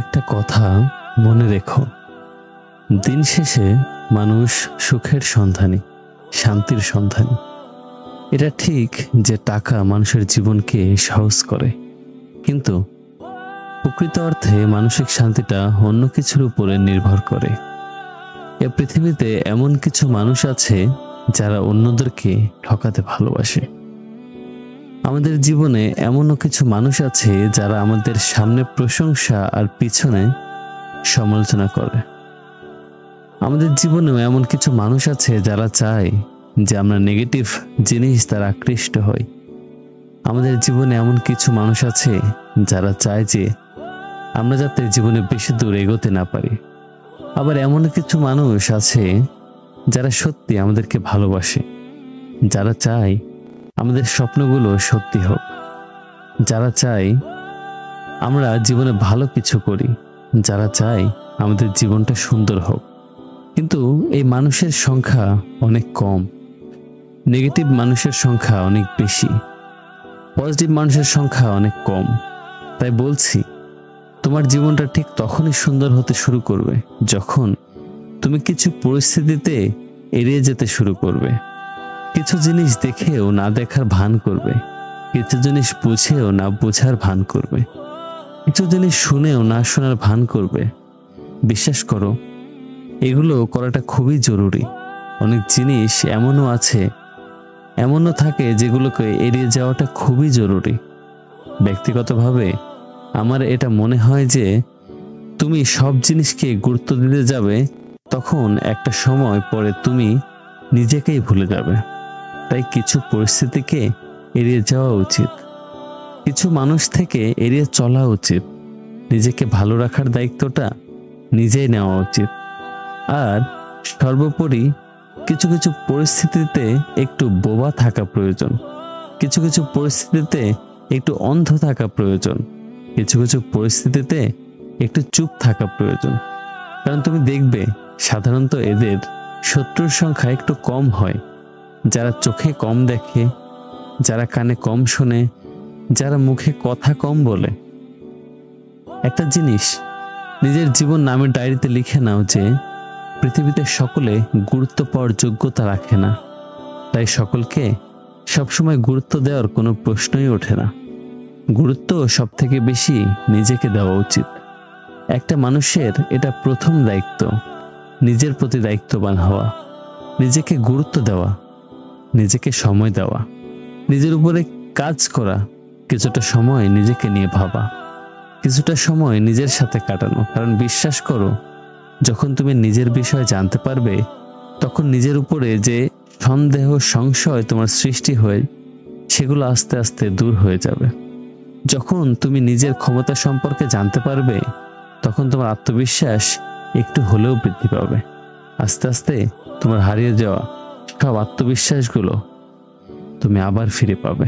একটা কথা মনে রেখো, দিন শেষে মানুষ সুখের সন্ধানী, শান্তির সন্ধানী। এটা ঠিক যে টাকা মানুষের জীবনকে সহজ করে, কিন্তু প্রকৃত অর্থে মানসিক শান্তিটা অন্য কিছুর উপরে নির্ভর করে। এ পৃথিবীতে এমন কিছু মানুষ আছে যারা অন্যদেরকে ঠকাতে ভালোবাসে। আমাদের জীবনে এমনও কিছু মানুষ আছে যারা আমাদের সামনে প্রশংসা আর পিছনে সমালোচনা করে। আমাদের জীবনেও এমন কিছু মানুষ আছে যারা চায় যে আমরা নেগেটিভ জিনিস দ্বারা আকৃষ্ট হই। আমাদের জীবনে এমন কিছু মানুষ আছে যারা চায় যে আমরা যাতে জীবনে বেশি দূর এগোতে না পারি। আবার এমন কিছু মানুষ আছে যারা সত্যি আমাদেরকে ভালোবাসে, যারা চায় আমাদের স্বপ্নগুলো সত্যি হোক, যারা চায় আমরা জীবনে ভালো কিছু করি, যারা চায় আমাদের জীবনটা সুন্দর হোক। কিন্তু এই মানুষের সংখ্যা অনেক কম। নেগেটিভ মানুষের সংখ্যা অনেক বেশি, পজিটিভ মানুষের সংখ্যা অনেক কম। তাই বলছি, তোমার জীবনটা ঠিক তখনই সুন্দর হতে শুরু করবে যখন তুমি কিছু পরিস্থিতিতে এড়িয়ে যেতে শুরু করবে, কিছু জিনিস দেখেও না দেখার ভান করবে, কিছু জিনিস বুঝেও না বোঝার ভান করবে, কিছু জিনিস শুনেও না শোনার ভান করবে। বিশ্বাস করো, এগুলো করাটা খুবই জরুরি। অনেক জিনিস এমনও থাকে যেগুলোকে এড়িয়ে যাওয়াটা খুবই জরুরি। ব্যক্তিগতভাবে আমার এটা মনে হয় যে তুমি সব জিনিসকে গুরুত্ব দিতে যাবে, তখন একটা সময় পরে তুমি নিজেকেই ভুলে যাবে। তাই কিছু পরিস্থিতিকে এড়িয়ে যাওয়া উচিত, কিছু মানুষ থেকে এড়িয়ে চলা উচিত। নিজেকে ভালো রাখার দায়িত্বটা নিজেই নেওয়া উচিত। আর সর্বোপরি কিছু কিছু পরিস্থিতিতে একটু বোবা থাকা প্রয়োজন, কিছু কিছু পরিস্থিতিতে একটু অন্ধ থাকা প্রয়োজন, কিছু কিছু পরিস্থিতিতে একটু চুপ থাকা প্রয়োজন। কারণ তুমি দেখবে সাধারণত এদের শত্রুর সংখ্যা একটু কম হয়। যারা চোখে কম দেখে, যারা কানে কম শোনে, যারা মুখে কথা কম বলে। একটা জিনিস নিজের জীবন নামের ডায়েরিতে লিখে নাও যে পৃথিবীতে সকলে গুরুত্ব পাওয়ার যোগ্যতা রাখে না, তাই সকলকে সবসময় গুরুত্ব দেওয়ার কোনো প্রশ্নই ওঠে না। গুরুত্ব সব থেকে বেশি নিজেকে দেওয়া উচিত। একটা মানুষের এটা প্রথম দায়িত্ব, নিজের প্রতি দায়িত্ববান হওয়া, নিজেকে গুরুত্ব দেওয়া, নিজেকে সময় দেওয়া, নিজের উপরে কাজ করা, কিছুটা সময় নিজেকে নিয়ে ভাবা, কিছুটা সময় নিজের সাথে কাটানো। কারণ বিশ্বাস করো, যখন তুমি নিজের বিষয়ে জানতে পারবে, তখন নিজের উপরে যে সন্দেহ সংশয় তোমার সৃষ্টি হয়, সেগুলো আস্তে আস্তে দূর হয়ে যাবে। যখন তুমি নিজের ক্ষমতা সম্পর্কে জানতে পারবে, তখন তোমার আত্মবিশ্বাস একটু হলেও বৃদ্ধি পাবে। আস্তে আস্তে তোমার হারিয়ে যাওয়া সব আত্মবিশ্বাসগুলো তুমি আবার ফিরে পাবে।